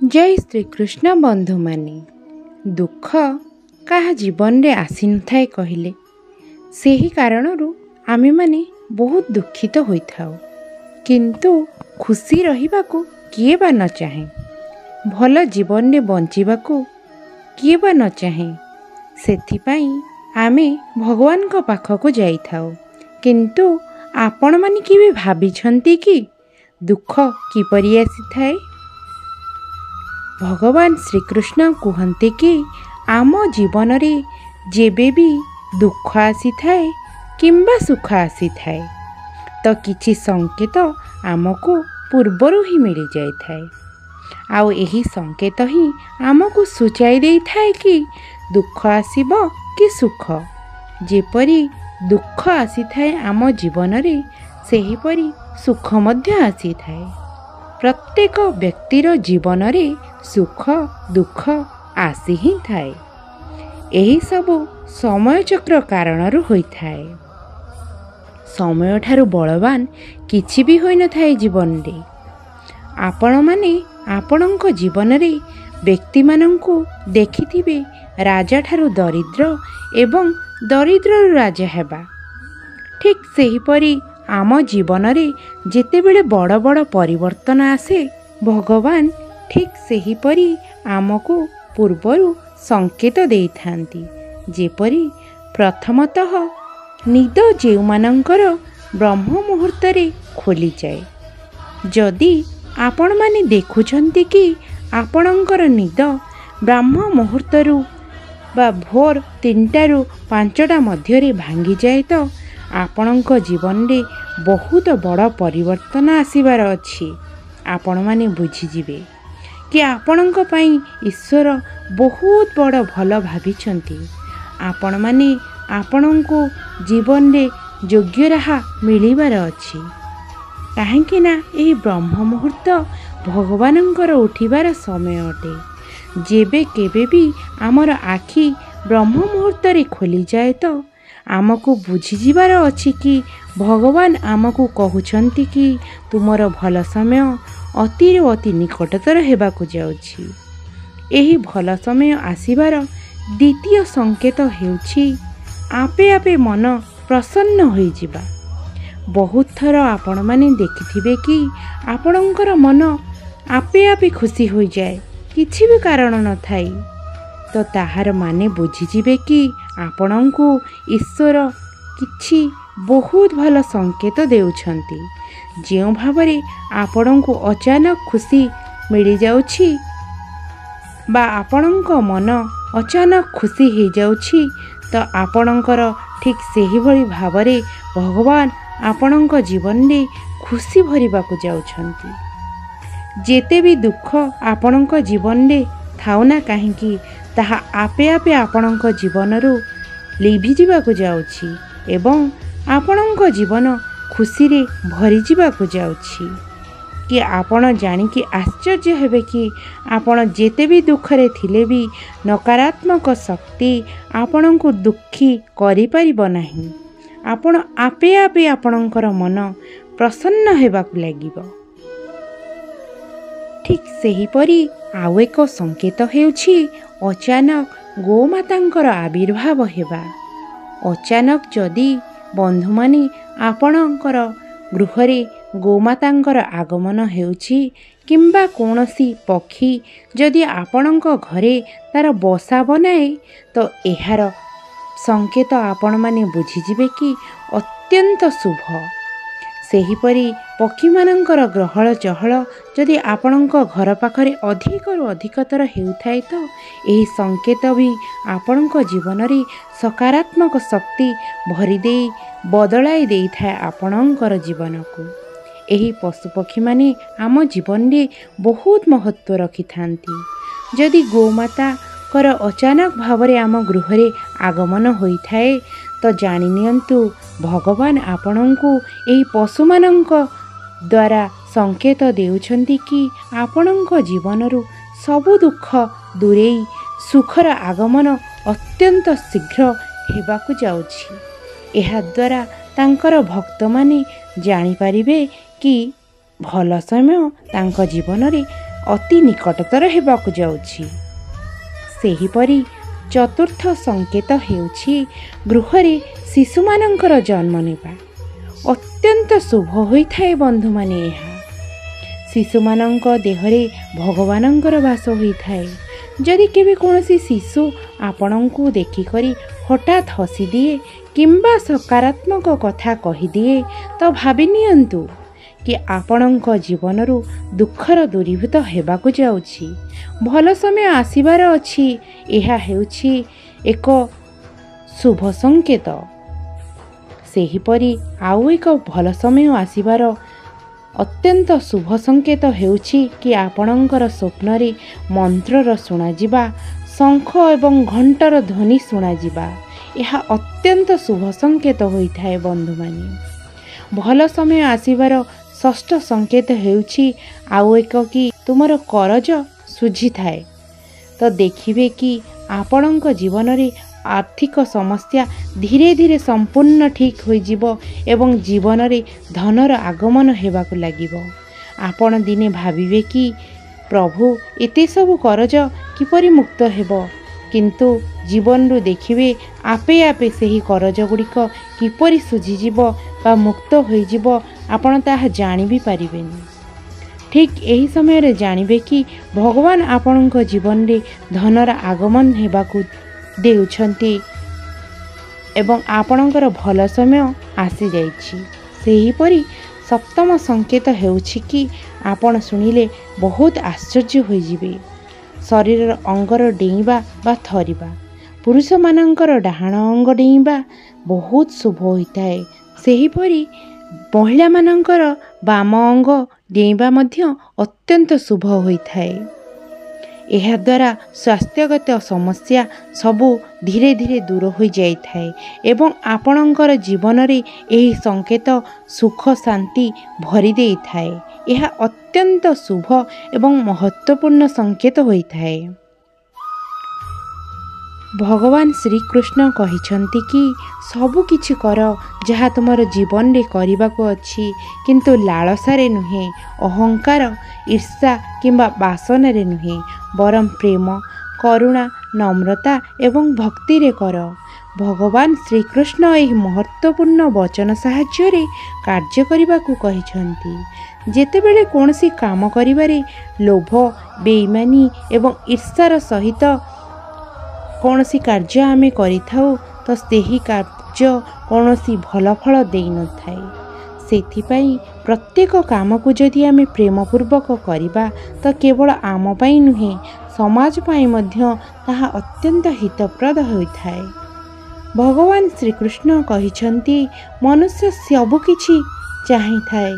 जय श्रीकृष्ण बंधु माने दुख क्या जीवन रे आसी न थाए कहले से ही कारणरू आमे माने बहुत दुखित होइथाउ किंतु खुशी रहिबाकू किए बा न चाहे भल जीवन रे बंचिबाकू किए बा न चाहे सेथिपाई आमे भगवान को पाखकू जाइथाउ किंतु आपण माने केबे भाबिछंती कि दुख किपरि आसी थाए। भगवान श्रीकृष्ण कहते कि आम जीवन रे जेबे भी दुख आसी थाए किंबा सुख आसी थाए तो किछि संकेत आमको पूर्वरु ही मिल जाय थाए आउ एही संकेत ही आमको सूचाई दे थाए कि दुख आसीबो कि सुख जेपरी दुख आसी थाए आम जीवन रे सेही परी सुख मध्य आसी थाए। प्रत्येक व्यक्तिर जीवन रे सुख दुख आसी ही थाए एही सबु समय चक्र कारणरू होई थाए। समय ठारू बलवान किछि भी होई न थाए जीवन रे। आपण माने आपणक जीवन रे व्यक्ति मानंकु देखिथिबे राजा ठारू दरिद्र एवं दरिद्र राजा हेबा ठीक सेही परी आम जीवन रे जेतेबेले बड़ बड़ परिवर्तन आसे भगवान ठीक सेही परी आमको पूर्वरु संकेत देई थांती जेपरी प्रथमतः निद जेउ मानंकर ब्रह्म मुहूर्त रे खोली जाए। जदि आपण माने देखुछंती कि आपणकर निद ब्रह्म मुहूर्तरु बा भोर 3टा रु 5टा मध्य रे भांगी जाए तो आपणक जीवन रे बहुत बड़ परिवर्तन आसीबार अछि। आपण माने बुझिजिबे कि आपणक पई ईश्वर बहुत बड़ भल भाबिछंती। आपण माने आपणको जीवन रे योग्य राहा मिलिबार अछि काहेकि ना एही ब्रह्म मुहूर्त भगवानंकर उठिबार समय अटे। जेबे केबे भी आमर आखि ब्रह्म मुहूर्त रे खोली जाए तो आमको बुझी जिबार अछि कि भगवान आमको कहउछंती कि तुमर भल समय अति निकटतर हेबाकू जाउछि। एही भल समय आसीबार द्वितीय संकेत हेउछि आपे आपे मन प्रसन्न होई जिबा। बहुत थर आपण माने देखिथिबे कि आपणकर मन आपे आपे खुशी होई जाए किछि भी कारण न थाई तो ताहार माने बुझिजिबे कि आपणको ईश्वर किछि बहुत भल संकेत देउछंती। जेउ भावरे आपणको अचानक खुशी मिली जाउछि बा आपणक मन अचानक खुशी हो जाउछि तो आपणकर ठीक सेही भली भावरे भगवान आपणक जीवन रे खुशी भरिबाकू जाउछंती। जेते भी दुख आपणक जीवन रे थाउ ना काहेकि ताहा आपे आपे आपणक जीवनरू लिभि जिबाकू जाउछि एवं आपणक जीवन खुशी रे भरि जिबाकू जाउछि कि आपण जानिकी आश्चर्य हेबे कि आपण जेते भी दुख रे थिले भी नकारात्मक शक्ति आपणको दुखी करि परिबो नाही। आपण आपे आपे आपणकर मन प्रसन्न हेबाकू लागिबो। ठीक सेही परी आउ एक संकेत हेउछि अचानक गोमातांकर आविर्भाव हेबा। अचानक जदि बंधु माने आपणकर गृहरे गोमातांकर आगमन हेउछि किंबा कोनोसी पक्षी जदि आपणक घरे तार बसा बनाए तो एहार संकेत आपण माने बुझिजिबे कि अत्यंत शुभ। सेहीपरि पक्षी मानंकर ग्रहण चहल जदि आपणक घर पाखरे अधिकरु अधिकतर हेउथाए तो एही संकेत भी आपणक जीवन रे सकारात्मक शक्ति भरि देई बदलाई देई थाए आपणकर जीवन को। एही पशु पक्षी माने आम जीवन रे बहुत महत्व रखि थांती। जदि गोमाता कर अचानक भावरे आम गृहरे आगमन होई थाए तो जानि नियंतु भगवान आपणको एही पशु मानंक द्वारा संकेत देउछंती कि आपणक जीवनरू सबु दुख दूरेई सुखर आगमन अत्यंत शीघ्र हेबाकू जाउछि। एहा द्वारा तांकर भक्त माने जानि परिबे कि भल समय तांक जीवन रे ଅତି ନିକଟତର ହେବାକୁ ଯାଉଛି। ସେହିପରି ଚତୁର୍ଥ ସଂକେତ ହେଉଛି ଗୃହରେ ଶିଶୁମାନଙ୍କର ଜନ୍ମ ନେବା। ଅତ୍ୟନ୍ତ ଶୁଭ ହୋଇଥାଏ ବନ୍ଧୁମାନେ। ଏହା ଶିଶୁମାନଙ୍କ ଦେହରେ ଭଗବାନଙ୍କର ବାସ ହୋଇଥାଏ। ଯଦି କେବେ କୌଣସି ଶିଶୁ ଆପଣଙ୍କୁ ଦେଖିକରି ହଠାତ୍ ହସିଦିଏ କିମ୍ବା ସକାରାତ୍ମକ କଥା କହିଦିଏ ତ ଭାବି ନିଅନ୍ତୁ କି ଆପଣଙ୍କ ଜୀବନରୁ ଦୁଃଖର ଦୂରୀଭୂତ ହେବାକୁ ଯାଉଛି, ଭଲ ସମୟ ଆସିବାର ଅଛି। ଏହା ହେଉଛି ଏକ ଶୁଭ ସଂକେତ। ସେହିପରି ଆଉ ଏକ ଭଲ ସମୟ ଆସିବାର ଅତ୍ୟନ୍ତ ଶୁଭ ସଂକେତ ହେଉଛି କି ଆପଣଙ୍କର ସ୍ୱପ୍ନରେ ମନ୍ତ୍ରର ଶୁଣାଯିବା, ଶଙ୍ଖ ଏବଂ ଘଣ୍ଟର ଧ୍ୱନି ଶୁଣାଯିବା। ଏହା ଅତ୍ୟନ୍ତ ଶୁଭ ସଂକେତ ହୋଇଥାଏ ବନ୍ଧୁମାନେ। ଭଲ ସମୟ ଆସିବାର ଷଷ୍ଠ ସଂକେତ ହେଉଛି ଆଉ ଏକ କି ତୁମର କରଜ ଶୁଝିଥାଏ। ତ ଦେଖିବେ କି ଆପଣଙ୍କ ଜୀବନରେ ଆର୍ଥିକ ସମସ୍ୟା ଧୀରେ ଧୀରେ ସମ୍ପୂର୍ଣ୍ଣ ଠିକ୍ ହୋଇଯିବ ଏବଂ ଜୀବନରେ ଧନର ଆଗମନ ହେବାକୁ ଲାଗିବ। ଆପଣ ଦିନେ ଭାବିବେ କି ପ୍ରଭୁ ଏତେ ସବୁ କରଜ କିପରି ମୁକ୍ତ ହେବ, କିନ୍ତୁ ଜୀବନରୁ ଦେଖିବେ ଆପେ ଆପେ ସେହି କରଜ ଗୁଡ଼ିକ କିପରି ଶୁଝିଯିବ ବା ମୁକ୍ତ ହୋଇଯିବ, ଆପଣ ତାହା ଜାଣି ବି ପାରିବେନି। ଠିକ୍ ଏହି ସମୟରେ ଜାଣିବେ କି ଭଗବାନ ଆପଣଙ୍କ ଜୀବନରେ ଧନର ଆଗମନ ହେବାକୁ ଦେଉଛନ୍ତି ଏବଂ ଆପଣଙ୍କର ଭଲ ସମୟ ଆସିଯାଇଛି। ସେହିପରି ସପ୍ତମ ସଂକେତ ହେଉଛି କି ଆପଣ ଶୁଣିଲେ ବହୁତ ଆଶ୍ଚର୍ଯ୍ୟ ହୋଇଯିବେ। ଶରୀରର ଅଙ୍ଗର ଡେଇଁବା ବା ଥରିବା। ପୁରୁଷମାନଙ୍କର ଡାହାଣ ଅଙ୍ଗ ଡେଇଁବା ବହୁତ ଶୁଭ ହୋଇଥାଏ। ସେହିପରି ମହିଳାମାନଙ୍କର ବାମ ଅଙ୍ଗ ଡେଇଁବା ମଧ୍ୟ ଅତ୍ୟନ୍ତ ଶୁଭ ହୋଇଥାଏ। ଏହାଦ୍ୱାରା ସ୍ୱାସ୍ଥ୍ୟଗତ ସମସ୍ୟା ସବୁ ଧୀରେ ଧୀରେ ଦୂର ହୋଇଯାଇଥାଏ ଏବଂ ଆପଣଙ୍କର ଜୀବନରେ ଏହି ସଂକେତ ସୁଖ ଶାନ୍ତି ଭରି ଦେଇଥାଏ। ଏହା ଅତ୍ୟନ୍ତ ଶୁଭ ଏବଂ ମହତ୍ତ୍ୱପୂର୍ଣ୍ଣ ସଂକେତ ହୋଇଥାଏ। ଭଗବାନ ଶ୍ରୀକୃଷ୍ଣ କହିଛନ୍ତି କି ସବୁ କିଛି କର ଯାହା ତୁମର ଜୀବନରେ କରିବାକୁ ଅଛି, କିନ୍ତୁ ଲାଳସାରେ ନୁହେଁ, ଅହଙ୍କାର, ଈର୍ଷା କିମ୍ବା ବାସନାରେ ନୁହେଁ, ବରଂ ପ୍ରେମ, କରୁଣା, ନମ୍ରତା ଏବଂ ଭକ୍ତିରେ କର। ଭଗବାନ ଶ୍ରୀକୃଷ୍ଣ ଏହି ମହତ୍ତ୍ୱପୂର୍ଣ୍ଣ ବଚନ ସାହାଯ୍ୟରେ କାର୍ଯ୍ୟ କରିବାକୁ କହିଛନ୍ତି। ଯେତେବେଳେ କୌଣସି କାମ କରିବାରେ ଲୋଭ, ବେଇମାନୀ ଏବଂ ଈର୍ଷାର ସହିତ କୌଣସି କାର୍ଯ୍ୟ ଆମେ କରିଥାଉ ତ ସେହି କାର୍ଯ୍ୟ କୌଣସି ଭଲ ଫଳ ଦେଇନଥାଏ। ସେଥିପାଇଁ ପ୍ରତ୍ୟେକ କାମକୁ ଯଦି ଆମେ ପ୍ରେମପୂର୍ବକ କରିବା ତ କେବଳ ଆମ ପାଇଁ ନୁହେଁ, ସମାଜ ପାଇଁ ମଧ୍ୟ ତାହା ଅତ୍ୟନ୍ତ ହିତପ୍ରଦ ହୋଇଥାଏ। ଭଗବାନ ଶ୍ରୀକୃଷ୍ଣ କହିଛନ୍ତି ମନୁଷ୍ୟ ସବୁକିଛି ଚାହିଁଥାଏ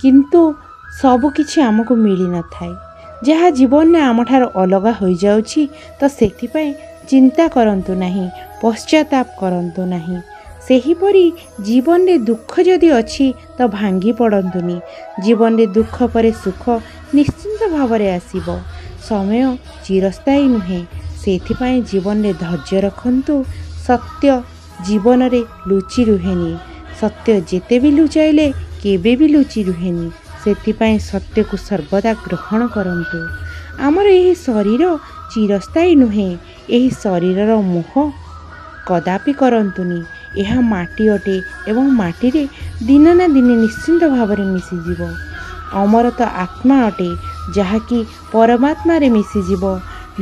କିନ୍ତୁ ସବୁକିଛି ଆମକୁ ମିଳିନଥାଏ। ଯାହା ଜୀବନରେ ଆମଠାରୁ ଅଲଗା ହୋଇଯାଉଛି ତ ସେଥିପାଇଁ ଚିନ୍ତା କରନ୍ତୁ ନାହିଁ, ପଶ୍ଚାତାପ କରନ୍ତୁ ନାହିଁ। ସେହିପରି ଜୀବନରେ ଦୁଃଖ ଯଦି ଅଛି ତ ଭାଙ୍ଗି ପଡ଼ନ୍ତୁନି। ଜୀବନରେ ଦୁଃଖ ପରେ ସୁଖ ନିଶ୍ଚିନ୍ତ ଭାବରେ ଆସିବ। ସମୟ ଚିରସ୍ଥାୟୀ ନୁହେଁ, ସେଥିପାଇଁ ଜୀବନରେ ଧୈର୍ଯ୍ୟ ରଖନ୍ତୁ। ସତ୍ୟ ଜୀବନରେ ଲୁଚି ରୁହେନି। ସତ୍ୟ ଯେତେ ବି ଲୁଚାଇଲେ କେବେ ବି ଲୁଚି ରୁହେନି। ସେଥିପାଇଁ ସତ୍ୟକୁ ସର୍ବଦା ଗ୍ରହଣ କରନ୍ତୁ। ଆମର ଏହି ଶରୀର ଚିରସ୍ଥାୟୀ ନୁହେଁ। ଏହି ଶରୀରର ମୋହ କଦାପି କରନ୍ତୁନି। ଏହା ମାଟି ଅଟେ ଏବଂ ମାଟିରେ ଦିନେ ନା ଦିନେ ନିଶ୍ଚିନ୍ତ ଭାବରେ ମିଶିଯିବ। ଅମର ତ ଆତ୍ମା ଅଟେ, ଯାହାକି ପରମାତ୍ମାରେ ମିଶିଯିବ।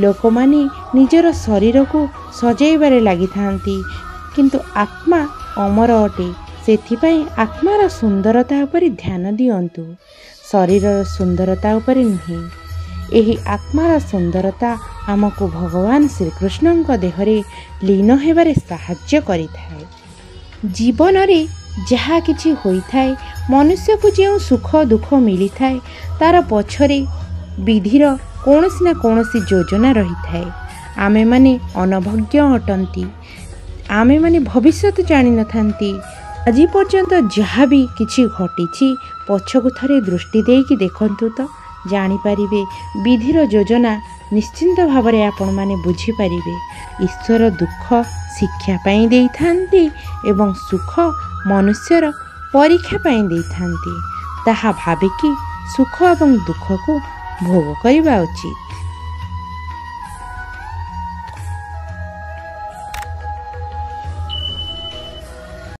ଲୋକମାନେ ନିଜର ଶରୀରକୁ ସଜାଇବାରେ ଲାଗିଥାନ୍ତି, କିନ୍ତୁ ଆତ୍ମା ଅମର ଅଟେ। ସେଥିପାଇଁ ଆତ୍ମାର ସୁନ୍ଦରତା ଉପରେ ଧ୍ୟାନ ଦିଅନ୍ତୁ, ଶରୀରର ସୁନ୍ଦରତା ଉପରେ ନୁହେଁ। ଏହି ଆତ୍ମାର ସୁନ୍ଦରତା ଆମକୁ ଭଗବାନ ଶ୍ରୀକୃଷ୍ଣଙ୍କ ଦେହରେ ଲୀନ ହେବାରେ ସାହାଯ୍ୟ କରିଥାଏ। ଜୀବନରେ ଯାହା କିଛି ହୋଇଥାଏ, ମନୁଷ୍ୟକୁ ଯେଉଁ ସୁଖ ଦୁଃଖ ମିଳିଥାଏ ତାର ପଛରେ ବିଧିର କୌଣସି ନା କୌଣସି ଯୋଜନା ରହିଥାଏ। ଆମେମାନେ ଅନଭଜ୍ଞ ଅଟନ୍ତି। ଆମେମାନେ ଭବିଷ୍ୟତ ଜାଣିନଥାନ୍ତି। ଆଜି ପର୍ଯ୍ୟନ୍ତ ଯାହା ବି କିଛି ଘଟିଛି ପଛକୁ ଥରେ ଦୃଷ୍ଟି ଦେଇକି ଦେଖନ୍ତୁ ତ ଜାଣିପାରିବେ ବିଧିର ଯୋଜନା ନିଶ୍ଚିନ୍ତ ଭାବରେ ଆପଣମାନେ ବୁଝିପାରିବେ। ଈଶ୍ୱର ଦୁଃଖ ଶିକ୍ଷା ପାଇଁ ଦେଇଥାନ୍ତି ଏବଂ ସୁଖ ମନୁଷ୍ୟର ପରୀକ୍ଷା ପାଇଁ ଦେଇଥାନ୍ତି। ତାହା ଭାବିକି ସୁଖ ଏବଂ ଦୁଃଖକୁ ଭୋଗ କରିବା ଉଚିତ।